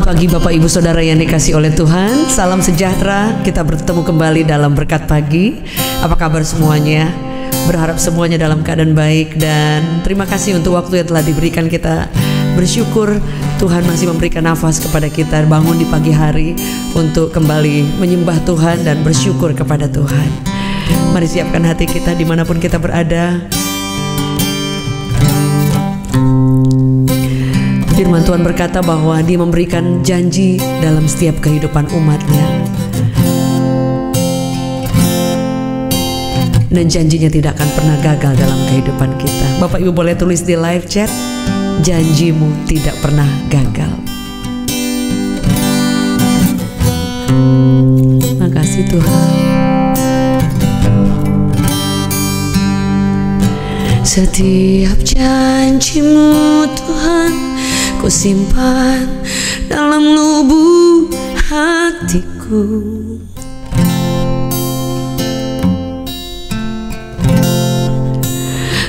pagi Bapak Ibu Saudara yang dikasihi oleh Tuhan. Salam sejahtera. Kita bertemu kembali dalam berkat pagi. Apa kabar semuanya? Berharap semuanya dalam keadaan baik. Dan terima kasih untuk waktu yang telah diberikan. Kita bersyukur Tuhan masih memberikan nafas kepada kita bangun di pagi hari untuk kembali menyembah Tuhan dan bersyukur kepada Tuhan. Mari siapkan hati kita dimanapun kita berada. Firman Tuhan berkata bahwa Dia memberikan janji dalam setiap kehidupan umatnya, dan janjinya tidak akan pernah gagal dalam kehidupan kita. Bapak Ibu boleh tulis di live chat, janjimu tidak pernah gagal. Makasih Tuhan. Setiap janjimu Tuhan ku simpan dalam lubuk hatiku.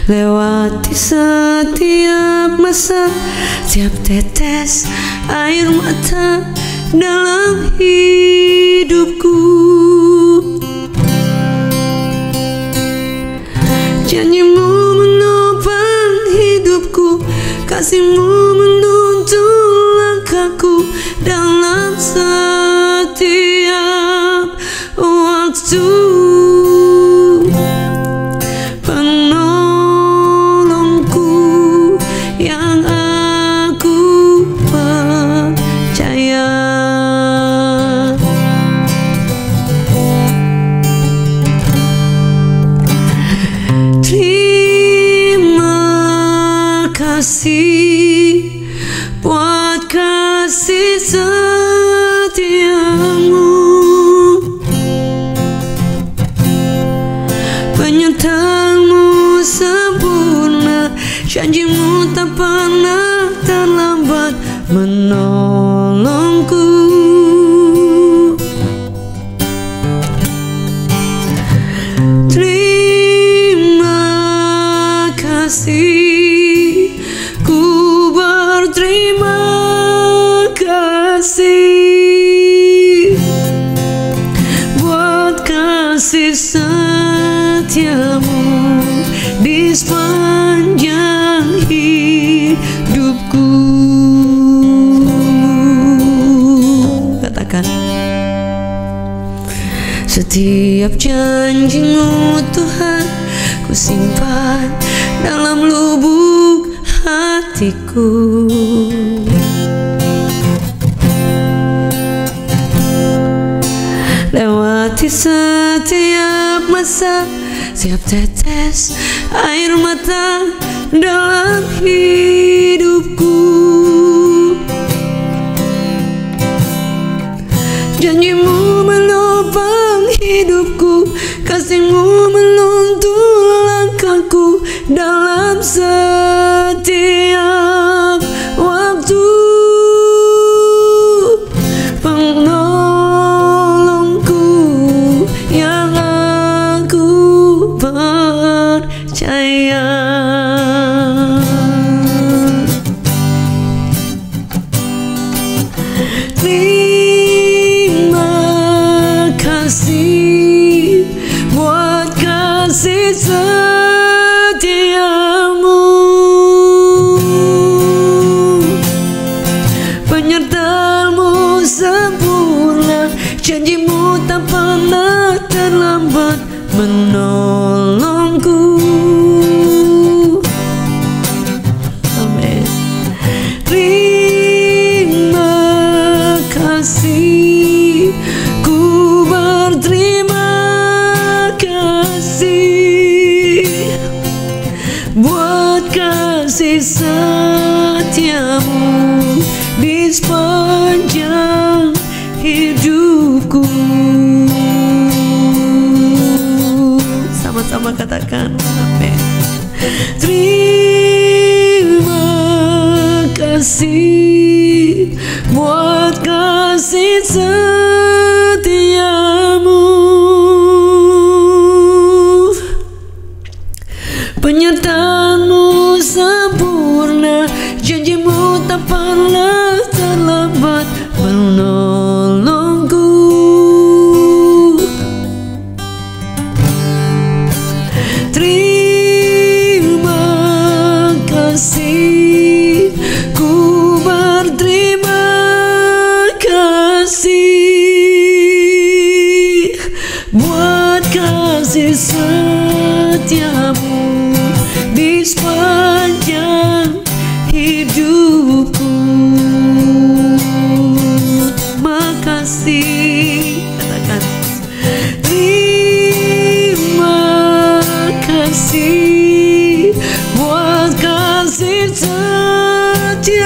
Lewati setiap masa, setiap tetes air mata dalam hidupku. Janjimu menopang hidupku, kasihmu menuntun langkahku dalam setiap waktu. Penolongku yang aku percaya. Terima kasih buat kasih setiamu, penyertaanmu sempurna, janjimu tak pernah terlambat menolongku. Terima kasih, ku berterima kasih buat kasih setiamu di sepanjang hidupku. Katakan, setiap janjimu Tuhan ku simpan dalam lubuk hatiku. Lewati setiap masa, setiap tetes air mata dalam hidupku. Janjimu menopang hidupku, kasihmu menuntun langkahku dalam setiap waktu. Penolongku yang aku percaya. Terima kasih buat kasih setiamu, penyertaanmu sempurna, janjimu tak pernah terlambat menolongku. Amin. Terima kasih, ku berterima kasih buat kasih setiamu di sepanjang hidupku. Sama-sama katakan amin. Terima kasih buat kasih setiamu, penyertaanmu sempurna, janjimu tak pernah terlambat setiamu di sepanjang hidupku. Makasih, katakan terima kasih buat kasih setiamu,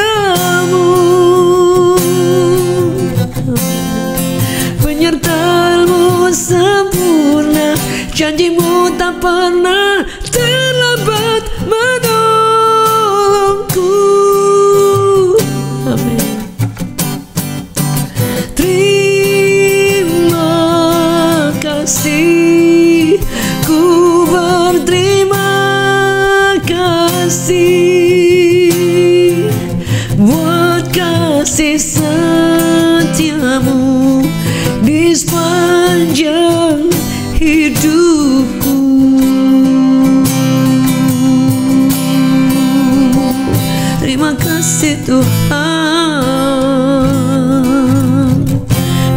penyertaanmu sempurna, janjimu tak pernah terlambat menolongku. Amin. Terima kasih, ku berterima kasih buat kasih setiamu di sepanjang hidupku. Terima kasih Tuhan,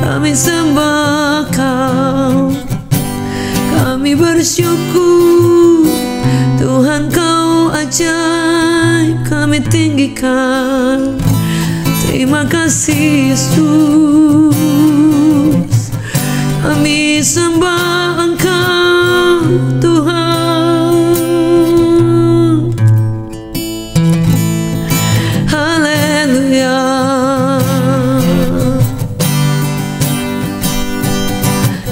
kami sembah Kau, kami bersyukur Tuhan, Kau ajaib, kami tinggikan. Terima kasih Yesus, kami sembah Engkau Tuhan. Haleluya.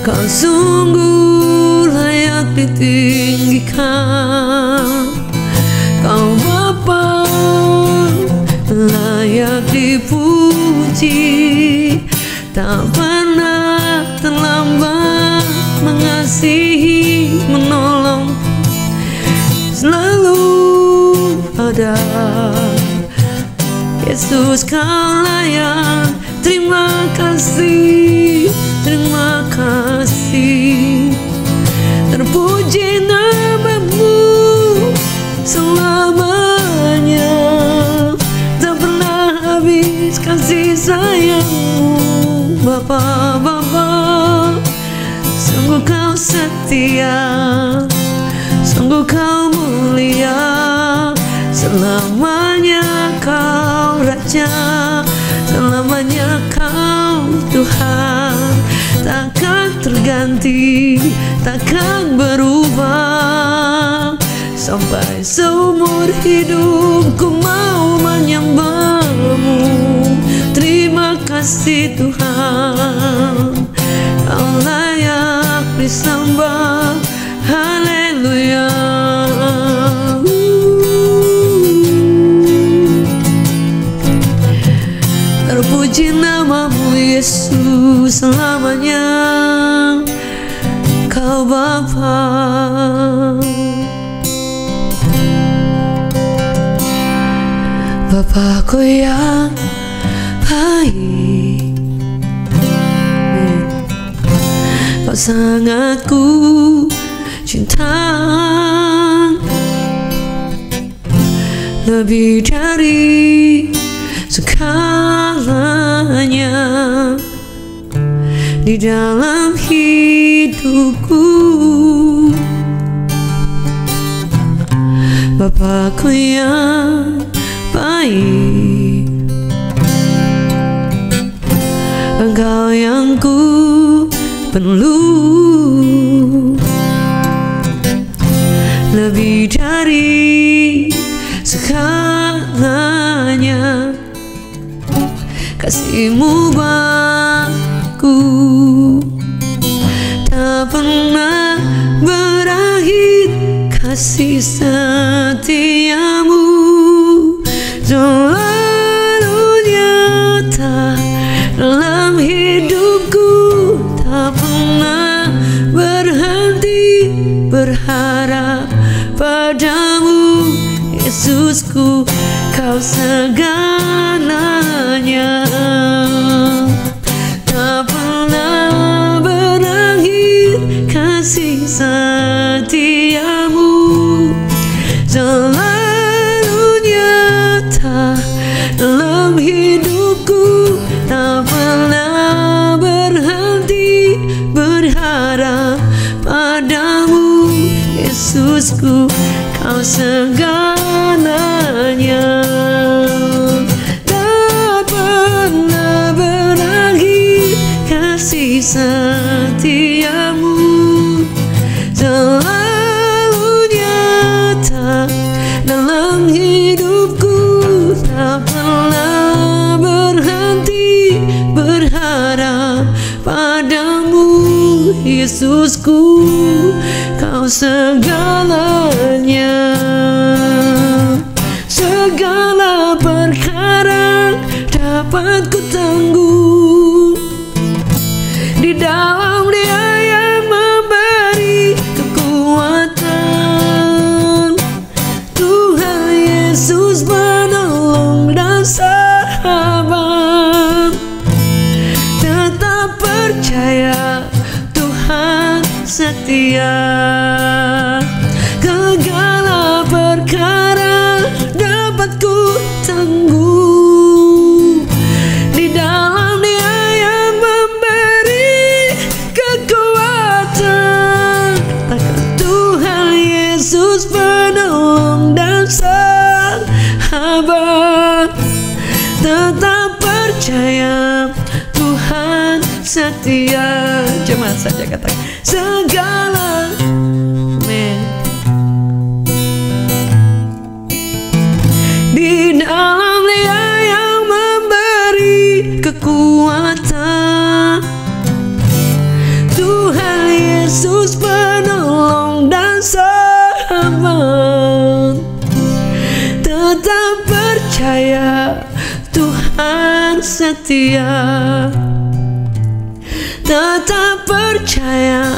Kau sungguh layak ditinggikan, Kau Bapa layak dipuji, tak pernah terlambat mengasihi, menolong, selalu ada. Yesus Kau layak, terima kasih, terima kasih. Terpuji nama-Mu selamanya, tak pernah habis kasih sayang-Mu. Bapa, Bapa, sungguh Kau setia, sungguh Kau mulia, selamanya Kau Raja, selamanya Kau Tuhan, takkan terganti, takkan berubah. Sampai seumur hidupku mau menyembah-Mu. Terima kasih Tuhan, Kau layak disembah. Haleluya. Terpuji nama-Mu Yesus selamanya, Kau Bapa. Bapakku yang baik, Kau sangat ku cinta, lebih dari segalanya di dalam hidupku. Bapakku yang baik, Engkau yang ku perlu, lebih dari segalanya. Kasih-Mu baku tak pernah berakhir, kasih setia-Mu selalu nyata dalam hidupku, tak pernah berhenti berharap padamu. Yesusku, Kau segalanya, tak pernah berakhir kasih setia-Mu selalu nyata dalam hidupku, tak pernah berhenti berharap padamu. Yesus Yesusku, Kau segalanya. Tak pernah berakhir kasih setiamu, selalu nyata dalam hidupku. Tak pernah berhenti berharap padamu, Yesusku, Kau segalanya. Segala perkara dapat ku tanggung di dalam Dia yang memberi kekuatan. Tuhan Yesus penolong dan sahabat. Tetap percaya Tuhan setia. Segala perkara dapat ku tanggung di dalam Dia yang memberi kekuatan. Tuhan Yesus penolong dan sahabat. Tetap percaya Tuhan setia. Cuma saja katakan segala. Di dalam Dia yang memberi kekuatan. Tuhan Yesus penolong dan sahabat. Tetap percaya Tuhan setia. Tetap percaya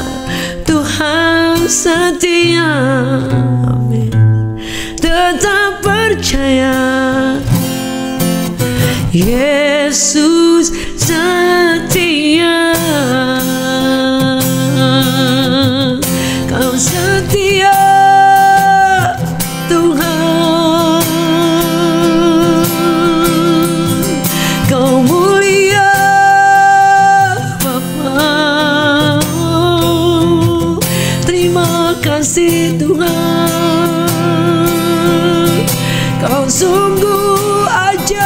Tuhan setia. Amin. Tetap percaya Yesus setia. Kau setia Tuhan, Kau mulia Bapa. Terima kasih Tuhan, Kau sungguh ajaib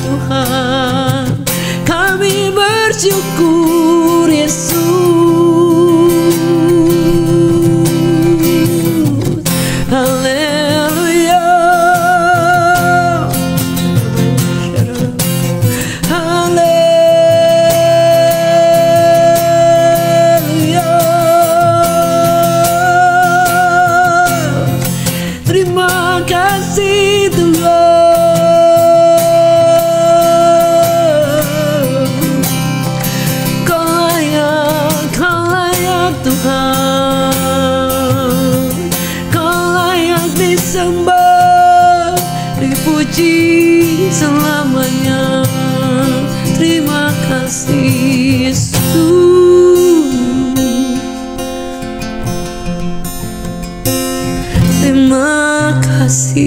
Tuhan. Kami bersyukur Yesus. Haleluya, haleluya. Terima kasih Tuhan. Kau layak Tuhan. Kau layak disembah, dipuji selamanya. Terima kasih Yesus. Terima kasih.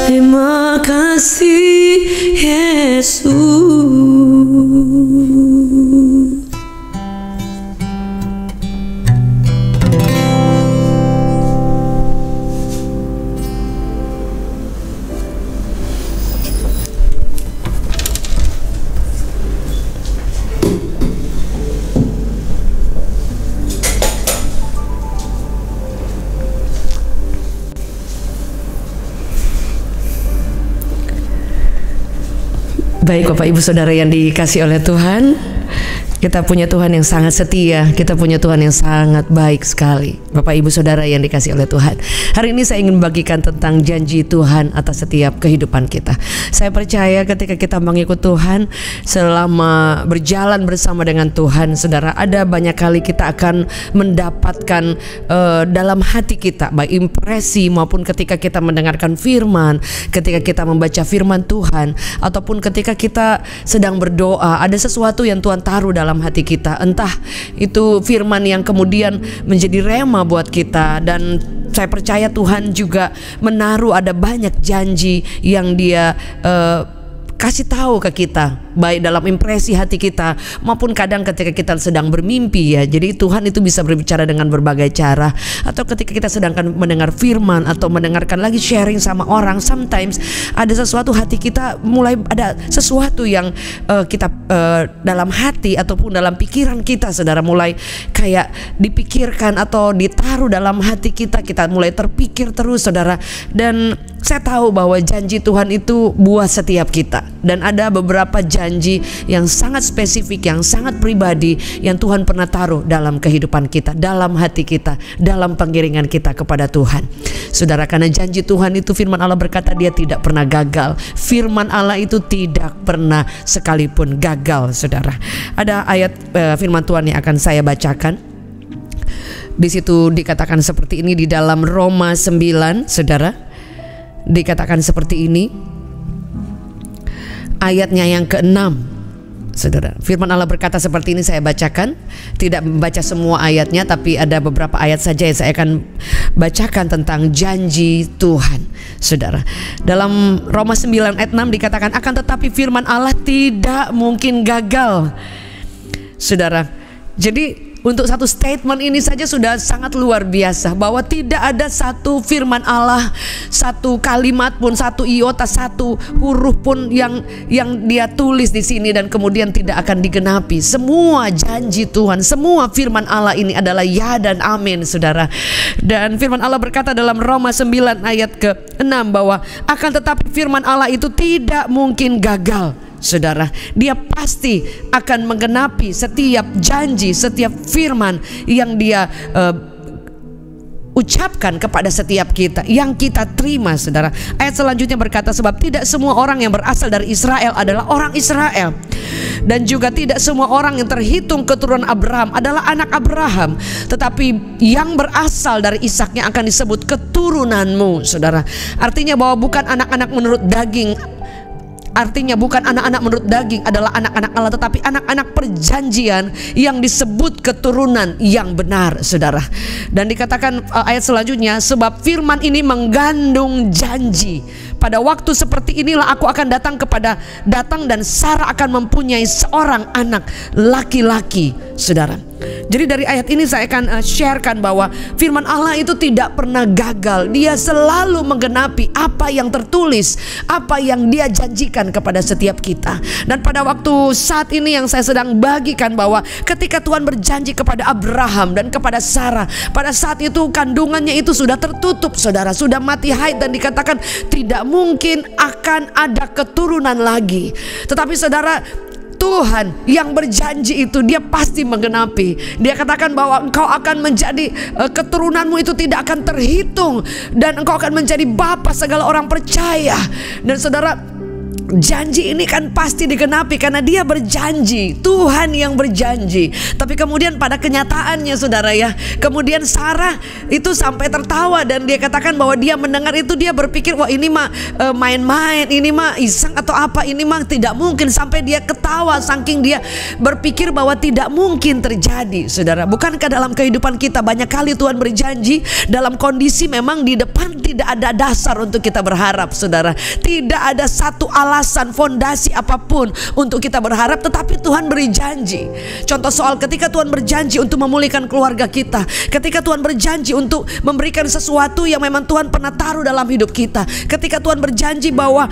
Terima kasih Yesus. Baik Bapak Ibu Saudara yang dikasih oleh Tuhan, kita punya Tuhan yang sangat setia, kita punya Tuhan yang sangat baik sekali. Bapak Ibu Saudara yang dikasih oleh Tuhan, hari ini saya ingin membagikan tentang janji Tuhan atas setiap kehidupan kita. Saya percaya ketika kita mengikut Tuhan, selama berjalan bersama dengan Tuhan, saudara, ada banyak kali kita akan mendapatkan dalam hati kita, baik impresi maupun ketika kita mendengarkan firman, ketika kita membaca firman Tuhan, ataupun ketika kita sedang berdoa, ada sesuatu yang Tuhan taruh dalam dalam hati kita. Entah itu firman yang kemudian menjadi rema buat kita. Dan saya percaya Tuhan juga menaruh ada banyak janji yang Dia kasih tahu ke kita, baik dalam impresi hati kita maupun kadang ketika kita sedang bermimpi ya. Jadi Tuhan itu bisa berbicara dengan berbagai cara. Atau ketika kita sedangkan mendengar firman atau mendengarkan lagi sharing sama orang, sometimes ada sesuatu hati kita mulai ada sesuatu yang kita dalam hati ataupun dalam pikiran kita, saudara, mulai kayak dipikirkan atau ditaruh dalam hati kita. Kita mulai terpikir terus, saudara. Dan saya tahu bahwa janji Tuhan itu buat setiap kita. Dan ada beberapa janji yang sangat spesifik, yang sangat pribadi, yang Tuhan pernah taruh dalam kehidupan kita, dalam hati kita, dalam pengiringan kita kepada Tuhan. Saudara, karena janji Tuhan itu, firman Allah berkata Dia tidak pernah gagal. Firman Allah itu tidak pernah sekalipun gagal, saudara. Ada ayat firman Tuhan yang akan saya bacakan. Di situ dikatakan seperti ini di dalam Roma 9, saudara. Dikatakan seperti ini, ayatnya yang ke-6, saudara. Firman Allah berkata seperti ini, saya bacakan. Tidak membaca semua ayatnya, tapi ada beberapa ayat saja yang saya akan bacakan tentang janji Tuhan, saudara. Dalam Roma 9 ayat 6 dikatakan, akan tetapi firman Allah tidak mungkin gagal, saudara. Jadi untuk satu statement ini saja sudah sangat luar biasa, bahwa tidak ada satu firman Allah, satu kalimat pun, satu iota, satu huruf pun yang Dia tulis di sini dan kemudian tidak akan digenapi. Semua janji Tuhan, semua firman Allah ini adalah ya dan amin, saudara. Dan firman Allah berkata dalam Roma 9 ayat ke-6 bahwa akan tetapi firman Allah itu tidak mungkin gagal, saudara. Dia pasti akan menggenapi setiap janji, setiap firman yang Dia ucapkan kepada setiap kita, yang kita terima, saudara. Ayat selanjutnya berkata, sebab tidak semua orang yang berasal dari Israel adalah orang Israel, dan juga tidak semua orang yang terhitung keturunan Abraham adalah anak Abraham, tetapi yang berasal dari Ishak yang akan disebut keturunanmu, saudara. Artinya bahwa bukan anak-anak menurut daging. Artinya bukan anak-anak menurut daging adalah anak-anak Allah, tetapi anak-anak perjanjian yang disebut keturunan yang benar, saudara. Dan dikatakan ayat selanjutnya, sebab firman ini mengandung janji. Pada waktu seperti inilah aku akan datang dan Sarah akan mempunyai seorang anak laki-laki, saudara. Jadi dari ayat ini saya akan sharekan bahwa firman Allah itu tidak pernah gagal. Dia selalu menggenapi apa yang tertulis, apa yang Dia janjikan kepada setiap kita. Dan pada waktu saat ini yang saya sedang bagikan bahwa ketika Tuhan berjanji kepada Abraham dan kepada Sarah, pada saat itu kandungannya itu sudah tertutup, saudara, sudah mati haid, dan dikatakan tidak mungkin akan ada keturunan lagi. Tetapi saudara, Tuhan yang berjanji itu Dia pasti menggenapi. Dia katakan bahwa engkau akan menjadi keturunanmu itu tidak akan terhitung, dan engkau akan menjadi bapa segala orang percaya. Dan saudara, janji ini kan pasti digenapi karena Dia berjanji, Tuhan yang berjanji. Tapi kemudian pada kenyataannya, saudara ya, kemudian Sarah itu sampai tertawa, dan dia katakan bahwa dia mendengar itu, dia berpikir wah ini mah main-main, ini mah iseng atau apa, ini mah tidak mungkin. Sampai dia ketawa saking dia berpikir bahwa tidak mungkin terjadi, saudara. Bukankah dalam kehidupan kita banyak kali Tuhan berjanji dalam kondisi memang di depan tidak ada dasar untuk kita berharap, saudara. Tidak ada satu alasan, fondasi apapun untuk kita berharap, tetapi Tuhan beri janji. Contoh soal ketika Tuhan berjanji untuk memulihkan keluarga kita, ketika Tuhan berjanji untuk memberikan sesuatu yang memang Tuhan pernah taruh dalam hidup kita, ketika Tuhan berjanji bahwa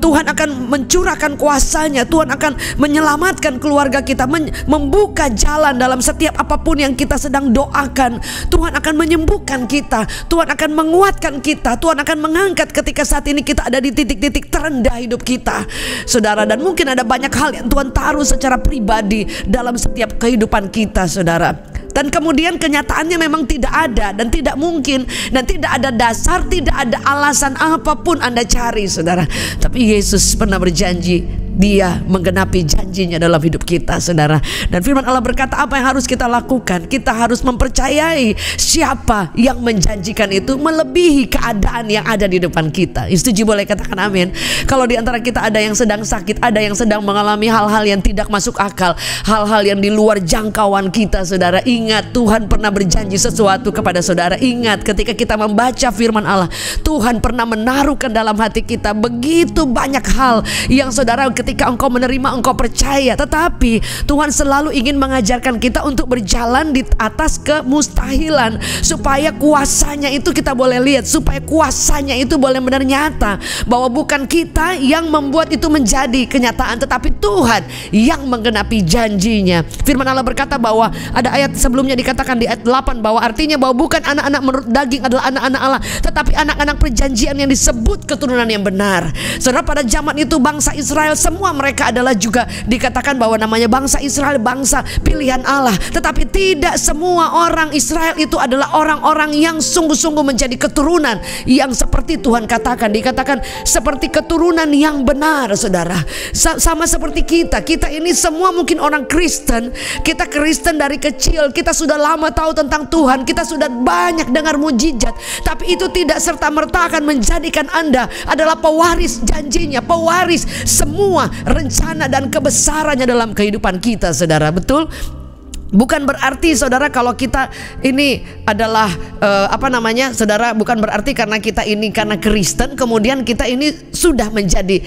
Tuhan akan mencurahkan kuasa-Nya, Tuhan akan menyelamatkan keluarga kita, membuka jalan dalam setiap apapun yang kita sedang doakan. Tuhan akan menyembuhkan kita, Tuhan akan menguatkan kita, Tuhan akan mengangkat ketika saat ini kita ada di titik-titik terendah hidup kita, saudara. Dan mungkin ada banyak hal yang Tuhan taruh secara pribadi dalam setiap kehidupan kita, saudara. Dan kemudian kenyataannya memang tidak ada dan tidak mungkin, dan tidak ada dasar, tidak ada alasan apapun Anda cari, saudara. Tapi Yesus pernah berjanji Dia menggenapi janjinya dalam hidup kita, saudara. Dan firman Allah berkata, apa yang harus kita lakukan? Kita harus mempercayai siapa yang menjanjikan itu melebihi keadaan yang ada di depan kita. Setuju? Boleh katakan amin. Kalau di antara kita ada yang sedang sakit, ada yang sedang mengalami hal-hal yang tidak masuk akal, hal-hal yang di luar jangkauan kita, saudara, ingat Tuhan pernah berjanji sesuatu kepada saudara. Ingat ketika kita membaca firman Allah, Tuhan pernah menaruhkan dalam hati kita begitu banyak hal yang saudara, ketika engkau menerima, engkau percaya. Tetapi Tuhan selalu ingin mengajarkan kita untuk berjalan di atas kemustahilan, supaya kuasanya itu kita boleh lihat, supaya kuasanya itu boleh benar nyata, bahwa bukan kita yang membuat itu menjadi kenyataan, tetapi Tuhan yang menggenapi janjinya. Firman Allah berkata bahwa ada ayat sebelumnya dikatakan di ayat 8 bahwa artinya bahwa bukan anak-anak menurut daging adalah anak-anak Allah, tetapi anak-anak perjanjian yang disebut keturunan yang benar. Saudara, pada zaman itu bangsa Israel semua mereka adalah juga dikatakan bahwa namanya bangsa Israel, bangsa pilihan Allah. Tetapi tidak semua orang Israel itu adalah orang-orang yang sungguh-sungguh menjadi keturunan yang seperti Tuhan katakan. Dikatakan seperti keturunan yang benar, saudara. Sama seperti kita ini semua mungkin orang Kristen. Kita Kristen dari kecil, kita sudah lama tahu tentang Tuhan, kita sudah banyak dengar mujizat. Tapi itu tidak serta-merta akan menjadikan Anda adalah pewaris janjinya, pewaris semua rencana dan kebesarannya dalam kehidupan kita, saudara. Betul? Bukan berarti, saudara, kalau kita ini adalah saudara, bukan berarti karena kita ini karena Kristen kemudian kita ini sudah menjadi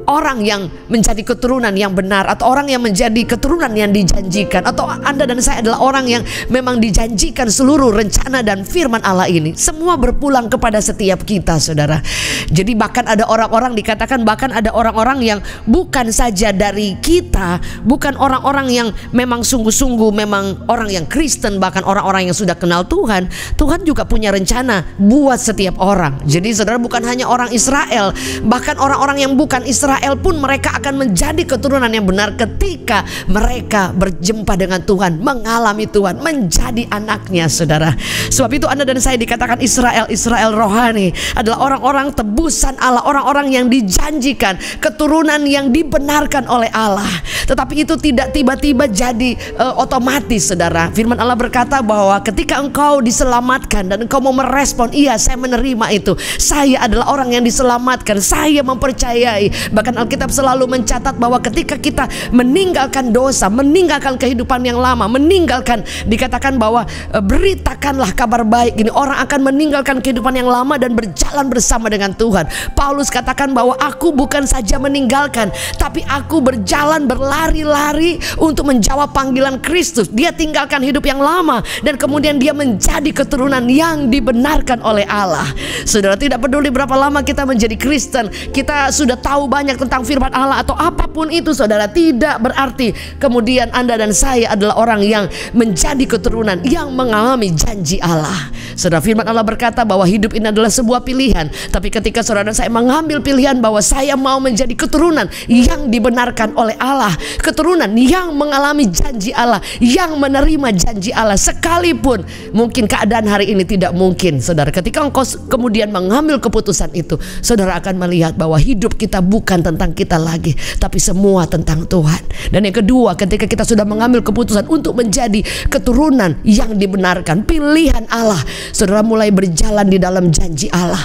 orang yang menjadi keturunan yang benar, atau orang yang menjadi keturunan yang dijanjikan, atau Anda dan saya adalah orang yang memang dijanjikan seluruh rencana dan firman Allah ini. Semua berpulang kepada setiap kita, saudara. Jadi bahkan ada orang-orang, dikatakan bahkan ada orang-orang yang bukan saja dari kita, bukan orang-orang yang memang sungguh-sungguh memang orang yang Kristen, bahkan orang-orang yang sudah kenal Tuhan. Tuhan juga punya rencana buat setiap orang. Jadi saudara, bukan hanya orang Israel, bahkan orang-orang yang bukan Israel pun mereka akan menjadi keturunan yang benar ketika mereka berjumpa dengan Tuhan, mengalami Tuhan, menjadi anaknya, saudara. Sebab itu Anda dan saya dikatakan Israel rohani adalah orang-orang tebusan Allah, orang-orang yang dijanjikan, keturunan yang dibenarkan oleh Allah. Tetapi itu tidak tiba-tiba jadi otomatis, saudara. Firman Allah berkata bahwa ketika engkau diselamatkan dan engkau mau merespon, iya saya menerima itu, saya adalah orang yang diselamatkan, saya mempercayai. Bahkan Alkitab selalu mencatat bahwa ketika kita meninggalkan dosa, meninggalkan kehidupan yang lama, meninggalkan, dikatakan bahwa beritakanlah kabar baik ini, orang akan meninggalkan kehidupan yang lama dan berjalan bersama dengan Tuhan. Paulus katakan bahwa aku bukan saja meninggalkan, tapi aku berjalan berlari-lari untuk menjawab panggilan Kristus. Dia tinggalkan hidup yang lama dan kemudian dia menjadi keturunan yang dibenarkan oleh Allah. Saudara, tidak peduli berapa lama kita menjadi Kristen, kita sudah tahu banyak tentang firman Allah atau apapun itu, saudara, tidak berarti kemudian Anda dan saya adalah orang yang menjadi keturunan yang mengalami janji Allah. Saudara, firman Allah berkata bahwa hidup ini adalah sebuah pilihan. Tapi ketika saudara dan saya mengambil pilihan bahwa saya mau menjadi keturunan yang dibenarkan oleh Allah, keturunan yang mengalami janji Allah, yang menerima janji Allah, sekalipun mungkin keadaan hari ini tidak mungkin, saudara, ketika engkau kemudian mengambil keputusan itu, saudara akan melihat bahwa hidup kita bukan tentang kita lagi, tapi semua tentang Tuhan. Dan yang kedua, ketika kita sudah mengambil keputusan untuk menjadi keturunan yang dibenarkan, pilihan Allah, saudara mulai berjalan di dalam janji Allah.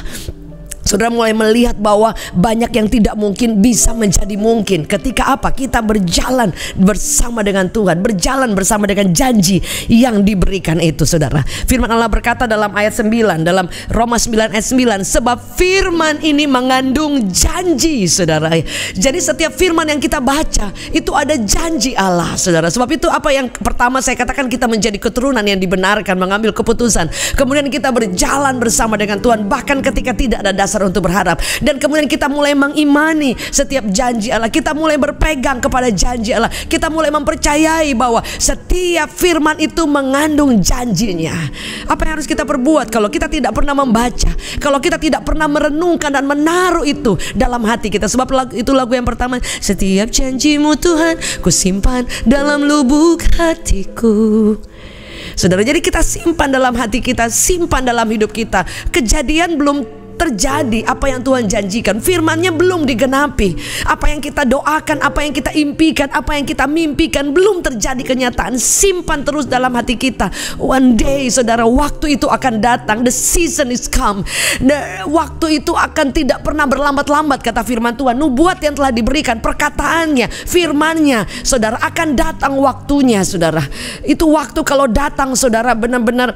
Saudara mulai melihat bahwa banyak yang tidak mungkin bisa menjadi mungkin ketika apa? Kita berjalan bersama dengan Tuhan, berjalan bersama dengan janji yang diberikan itu, saudara. Firman Allah berkata dalam ayat 9, dalam Roma 9 ayat 9, sebab firman ini mengandung janji, saudara. Jadi setiap firman yang kita baca itu ada janji Allah, saudara. Sebab itu apa yang pertama saya katakan, kita menjadi keturunan yang dibenarkan, mengambil keputusan, kemudian kita berjalan bersama dengan Tuhan bahkan ketika tidak ada dasar untuk berharap, dan kemudian kita mulai mengimani setiap janji Allah, kita mulai berpegang kepada janji Allah, kita mulai mempercayai bahwa setiap firman itu mengandung janjinya. Apa yang harus kita perbuat kalau kita tidak pernah membaca, kalau kita tidak pernah merenungkan dan menaruh itu dalam hati kita? Sebab itu lagu yang pertama, setiap janjimu Tuhan ku simpan dalam lubuk hatiku. Saudara, jadi kita simpan dalam hati kita, simpan dalam hidup kita. Kejadian belum terjadi apa yang Tuhan janjikan. Firman-Nya belum digenapi. Apa yang kita doakan, apa yang kita impikan, apa yang kita mimpikan belum terjadi kenyataan. Simpan terus dalam hati kita. One day saudara, waktu itu akan datang. The season is come. Waktu itu akan tidak pernah berlambat-lambat, kata firman Tuhan. Nubuat yang telah diberikan, perkataannya, firman-Nya, saudara, akan datang waktunya, saudara. Itu waktu kalau datang, saudara, benar-benar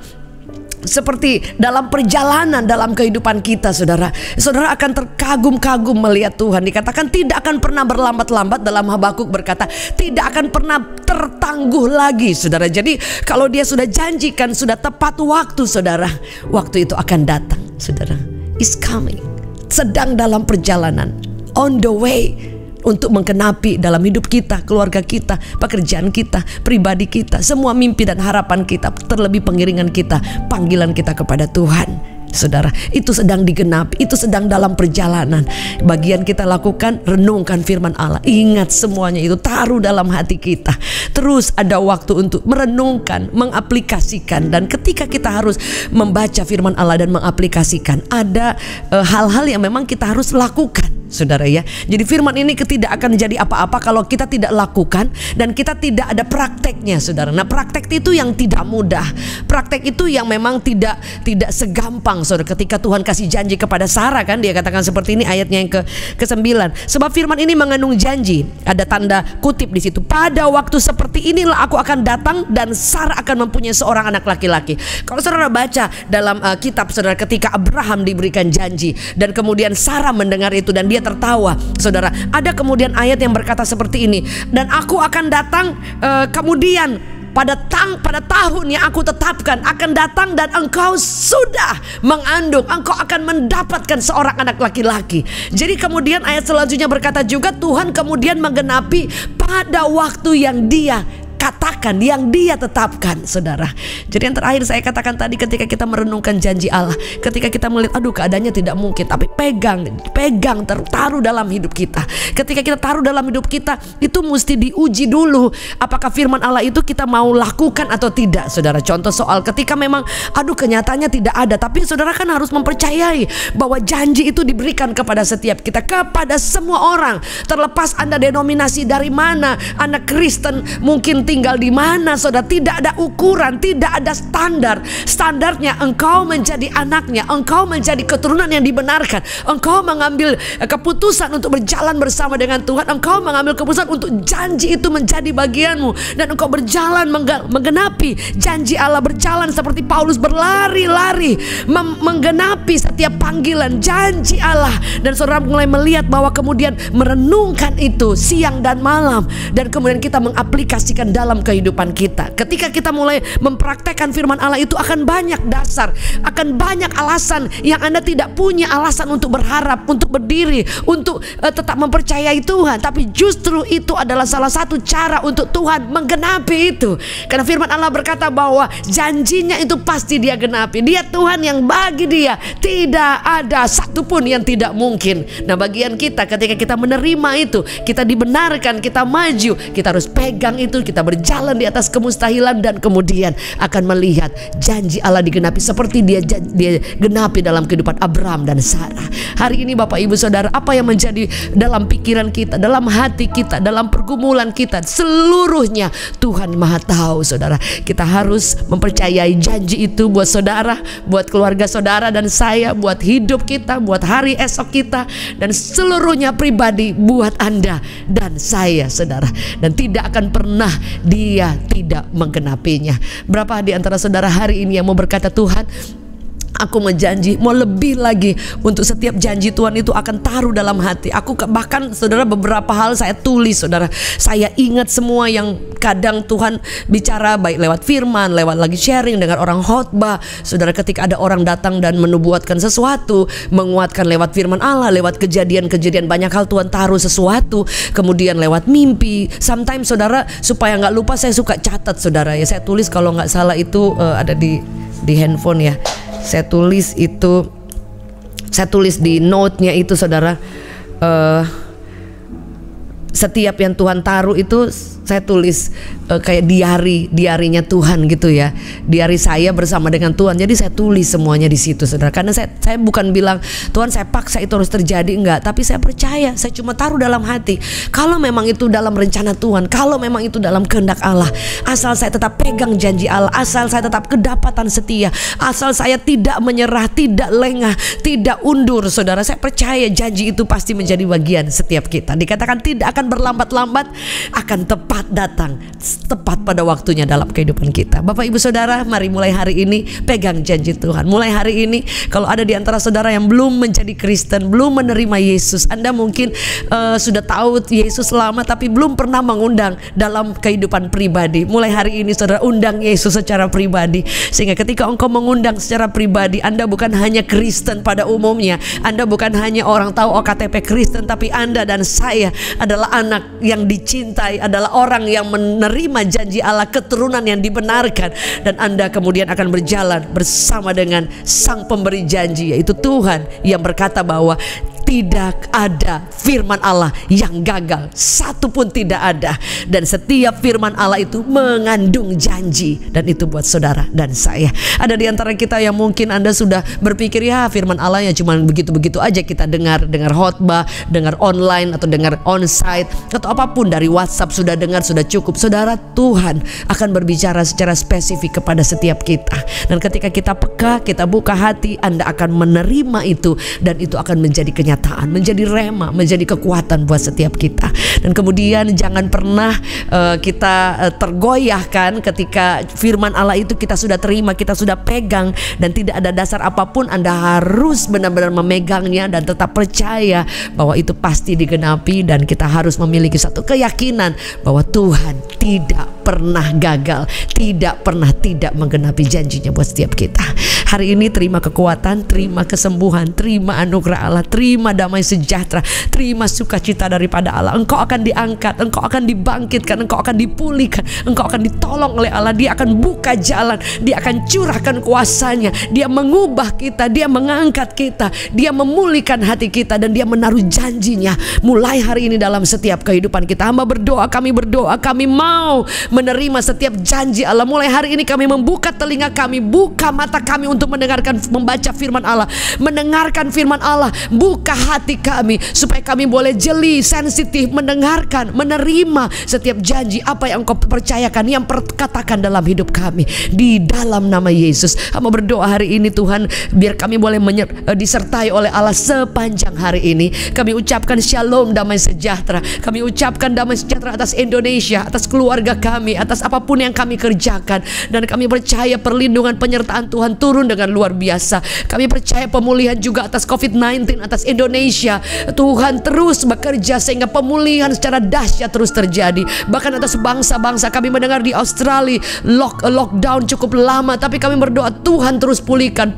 seperti dalam perjalanan dalam kehidupan kita, saudara. Saudara akan terkagum-kagum melihat Tuhan. Dikatakan tidak akan pernah berlambat-lambat. Dalam Habakuk berkata tidak akan pernah tertangguh lagi, saudara. Jadi kalau dia sudah janjikan, sudah tepat waktu, saudara, waktu itu akan datang, saudara. Is coming. Sedang dalam perjalanan, on the way, untuk menggenapi dalam hidup kita, keluarga kita, pekerjaan kita, pribadi kita, semua mimpi dan harapan kita, terlebih pengiringan kita, panggilan kita kepada Tuhan. Saudara, itu sedang digenapi, itu sedang dalam perjalanan. Bagian kita lakukan, renungkan firman Allah. Ingat semuanya itu, taruh dalam hati kita. Terus ada waktu untuk merenungkan, mengaplikasikan. Dan ketika kita harus membaca firman Allah dan mengaplikasikan, ada hal-hal yang memang kita harus lakukan, saudara ya. Jadi firman ini tidak akan jadi apa-apa kalau kita tidak lakukan dan kita tidak ada prakteknya, saudara. Nah, praktek itu yang tidak mudah. Praktek itu yang memang tidak segampang, saudara. Ketika Tuhan kasih janji kepada Sarah, kan dia katakan seperti ini, ayatnya yang ke-9. Sebab firman ini mengandung janji, ada tanda kutip di situ. Pada waktu seperti inilah aku akan datang dan Sarah akan mempunyai seorang anak laki-laki. Kalau saudara baca dalam kitab, saudara, ketika Abraham diberikan janji dan kemudian Sarah mendengar itu dan dia tertawa, saudara. Ada kemudian ayat yang berkata seperti ini, dan aku akan datang kemudian pada tahun yang aku tetapkan akan datang dan engkau sudah mengandung, engkau akan mendapatkan seorang anak laki-laki. Jadi kemudian ayat selanjutnya berkata juga Tuhan kemudian menggenapi pada waktu yang dia katakan, yang dia tetapkan, saudara. Jadi yang terakhir saya katakan tadi, ketika kita merenungkan janji Allah, ketika kita melihat aduh keadaannya tidak mungkin, tapi pegang, taruh dalam hidup kita. Ketika kita taruh dalam hidup kita, itu mesti diuji dulu apakah firman Allah itu kita mau lakukan atau tidak, saudara. Contoh soal ketika memang aduh kenyataannya tidak ada, tapi saudara kan harus mempercayai bahwa janji itu diberikan kepada setiap kita, kepada semua orang, terlepas Anda denominasi dari mana, Anda Kristen mungkin tinggal di mana, saudara. Tidak ada ukuran, tidak ada standar. Standarnya engkau menjadi anaknya, engkau menjadi keturunan yang dibenarkan, engkau mengambil keputusan untuk berjalan bersama dengan Tuhan, engkau mengambil keputusan untuk janji itu menjadi bagianmu, dan engkau berjalan menggenapi janji Allah, berjalan seperti Paulus berlari-lari menggenapi setiap panggilan janji Allah. Dan saudara mulai melihat bahwa kemudian merenungkan itu siang dan malam, dan kemudian kita mengaplikasikan dalam kehidupan kita. Ketika kita mulai mempraktekkan firman Allah itu, akan banyak dasar, akan banyak alasan yang Anda tidak punya alasan untuk berharap, untuk berdiri, untuk tetap mempercayai Tuhan. Tapi justru itu adalah salah satu cara untuk Tuhan menggenapi itu. Karena firman Allah berkata bahwa janjinya itu pasti dia genapi. Dia Tuhan yang bagi dia tidak ada satupun yang tidak mungkin. Nah, bagian kita ketika kita menerima itu, kita dibenarkan, kita maju, kita harus pegang itu, kita berjalan di atas kemustahilan, dan kemudian akan melihat janji Allah digenapi seperti dia genapi dalam kehidupan Abraham dan Sarah. Hari ini Bapak Ibu Saudara, apa yang menjadi dalam pikiran kita, dalam hati kita, dalam pergumulan kita, seluruhnya Tuhan Maha tahu, saudara. Kita harus mempercayai janji itu buat saudara, buat keluarga saudara dan saya, buat hidup kita, buat hari esok kita, dan seluruhnya pribadi buat Anda dan saya, saudara. Dan tidak akan pernah dia tidak menggenapinya. Berapa di antara saudara hari ini yang mau berkata, Tuhan, aku menjanji mau lebih lagi, untuk setiap janji Tuhan itu akan taruh dalam hati. Aku bahkan saudara beberapa hal saya tulis, saudara. Saya ingat semua yang kadang Tuhan bicara, baik lewat firman, lewat lagi sharing dengan orang khotbah, saudara. Ketika ada orang datang dan menubuatkan sesuatu, menguatkan lewat firman Allah, lewat kejadian-kejadian, banyak hal Tuhan taruh sesuatu. Kemudian lewat mimpi. Sometimes saudara, supaya nggak lupa, saya suka catat, saudara ya. Saya tulis kalau nggak salah itu ada di handphone ya. Saya tulis itu, saya tulis di note-nya itu, saudara. Setiap yang Tuhan taruh itu saya tulis kayak diarinya Tuhan gitu ya, diari saya bersama dengan Tuhan. Jadi saya tulis semuanya di situ, saudara. Karena saya bukan bilang Tuhan saya paksa itu harus terjadi, enggak. Tapi saya percaya, saya cuma taruh dalam hati, kalau memang itu dalam rencana Tuhan, kalau memang itu dalam kehendak Allah, asal saya tetap pegang janji Allah, asal saya tetap kedapatan setia, asal saya tidak menyerah, tidak lengah, tidak undur, saudara. Saya percaya janji itu pasti menjadi bagian setiap kita. Dikatakan tidak akan berlambat-lambat, akan tepat datang, tepat pada waktunya dalam kehidupan kita. Bapak Ibu Saudara, mari mulai hari ini pegang janji Tuhan. Mulai hari ini, kalau ada di antara saudara yang belum menjadi Kristen, belum menerima Yesus, Anda mungkin sudah tahu Yesus lama tapi belum pernah mengundang dalam kehidupan pribadi. Mulai hari ini saudara undang Yesus secara pribadi, sehingga ketika engkau mengundang secara pribadi, Anda bukan hanya Kristen pada umumnya, Anda bukan hanya orang tahu KTP Kristen, tapi Anda dan saya adalah anak yang dicintai, adalah orang yang menerima janji Allah, keturunan yang dibenarkan. Dan Anda kemudian akan berjalan bersama dengan Sang Pemberi janji, yaitu Tuhan, yang berkata bahwa tidak ada firman Allah yang gagal, satu pun tidak ada. Dan setiap firman Allah itu mengandung janji, dan itu buat saudara dan saya. Ada di antara kita yang mungkin Anda sudah berpikir, ya firman Allah ya cuma begitu-begitu aja kita dengar khotbah, dengar online atau dengar onsite atau apapun dari WhatsApp, sudah dengar, sudah cukup. Saudara, Tuhan akan berbicara secara spesifik kepada setiap kita. Dan ketika kita peka, kita buka hati, Anda akan menerima itu, dan itu akan menjadi kenyataan, menjadi rema, menjadi kekuatan buat setiap kita. Dan kemudian jangan pernah kita tergoyahkan ketika firman Allah itu kita sudah terima, kita sudah pegang, dan tidak ada dasar apapun. Anda harus benar-benar memegangnya dan tetap percaya bahwa itu pasti digenapi. Dan kita harus memiliki satu keyakinan bahwa Tuhan tidak pernah gagal, tidak pernah tidak menggenapi janjinya buat setiap kita. Hari ini terima kekuatan, terima kesembuhan, terima anugerah Allah, terima damai sejahtera, terima sukacita daripada Allah. Engkau akan diangkat, engkau akan dibangkitkan, engkau akan dipulihkan, engkau akan ditolong oleh Allah. Dia akan buka jalan, Dia akan curahkan kuasanya, Dia mengubah kita, Dia mengangkat kita, Dia memulihkan hati kita, dan Dia menaruh janjinya mulai hari ini dalam setiap kehidupan kita. Hamba berdoa, kami mau menerima setiap janji Allah. Mulai hari ini kami membuka telinga kami, buka mata kami untuk mendengarkan, membaca firman Allah, mendengarkan firman Allah. Buka hati kami supaya kami boleh jeli, sensitif, mendengarkan, menerima setiap janji apa yang Engkau percayakan, yang perkatakan dalam hidup kami, di dalam nama Yesus. Hamba berdoa hari ini Tuhan, biar kami boleh disertai oleh Allah sepanjang hari ini. Kami ucapkan shalom, damai sejahtera. Kami ucapkan damai sejahtera atas Indonesia, atas keluarga kami, atas apapun yang kami kerjakan. Dan kami percaya perlindungan, penyertaan Tuhan turun dengan luar biasa. Kami percaya pemulihan juga atas COVID-19, atas Indonesia. Tuhan terus bekerja sehingga pemulihan secara dahsyat terus terjadi. Bahkan atas bangsa-bangsa, kami mendengar di Australia lockdown cukup lama, tapi kami berdoa Tuhan terus pulihkan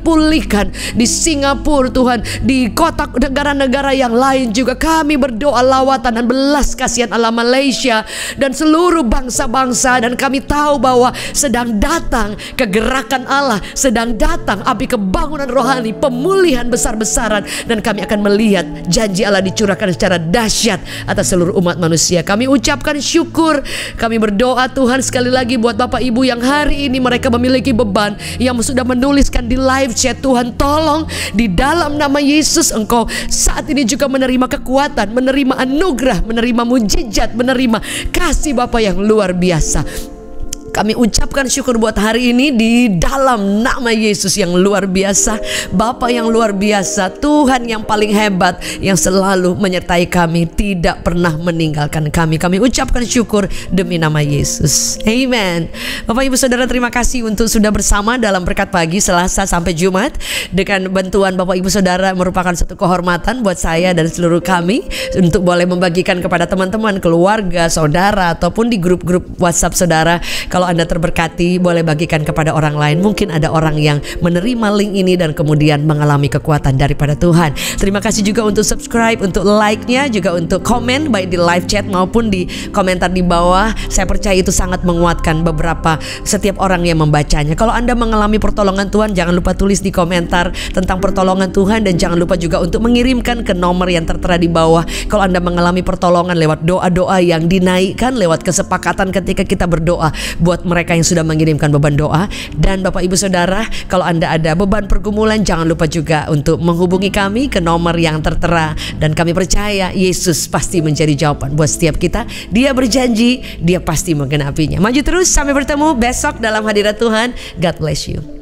di Singapura, Tuhan, di kota negara-negara yang lain juga. Kami berdoa lawatan dan belas kasihan Allah Malaysia dan seluruh bangsa-bangsa. Dan kami tahu bahwa sedang datang kegerakan Allah, sedang datang api kebangunan rohani, pemulihan besar-besaran, dan kami akan melihat janji Allah dicurahkan secara dahsyat atas seluruh umat manusia. Kami ucapkan syukur. Kami berdoa Tuhan sekali lagi buat Bapak Ibu yang hari ini mereka memiliki beban, yang sudah menuliskan di live chat. Tuhan tolong di dalam nama Yesus, Engkau saat ini juga menerima kekuatan, menerima anugerah, menerima mujizat, menerima kasih Bapa yang luar biasa. Kami ucapkan syukur buat hari ini di dalam nama Yesus yang luar biasa. Bapa yang luar biasa, Tuhan yang paling hebat, yang selalu menyertai kami, tidak pernah meninggalkan kami. Kami ucapkan syukur demi nama Yesus. Amen. Bapak Ibu Saudara, terima kasih untuk sudah bersama dalam Berkat Pagi Selasa sampai Jumat. Dengan bantuan Bapak Ibu Saudara merupakan satu kehormatan buat saya dan seluruh kami untuk boleh membagikan kepada teman-teman, keluarga, saudara, ataupun di grup-grup WhatsApp saudara. Kalau Kalau Anda terberkati, boleh bagikan kepada orang lain. Mungkin ada orang yang menerima link ini dan kemudian mengalami kekuatan daripada Tuhan. Terima kasih juga untuk subscribe, untuk like-nya, juga untuk komen baik di live chat maupun di komentar di bawah. Saya percaya itu sangat menguatkan setiap orang yang membacanya. Kalau Anda mengalami pertolongan Tuhan, jangan lupa tulis di komentar tentang pertolongan Tuhan, dan jangan lupa juga untuk mengirimkan ke nomor yang tertera di bawah. Kalau Anda mengalami pertolongan lewat doa-doa yang dinaikkan, lewat kesepakatan ketika kita berdoa buat mereka yang sudah mengirimkan beban doa. Dan Bapak Ibu Saudara, kalau Anda ada beban pergumulan, jangan lupa juga untuk menghubungi kami ke nomor yang tertera. Dan kami percaya Yesus pasti menjadi jawaban buat setiap kita. Dia berjanji, Dia pasti menggenapinya. Maju terus, sampai bertemu besok dalam hadirat Tuhan. God bless you.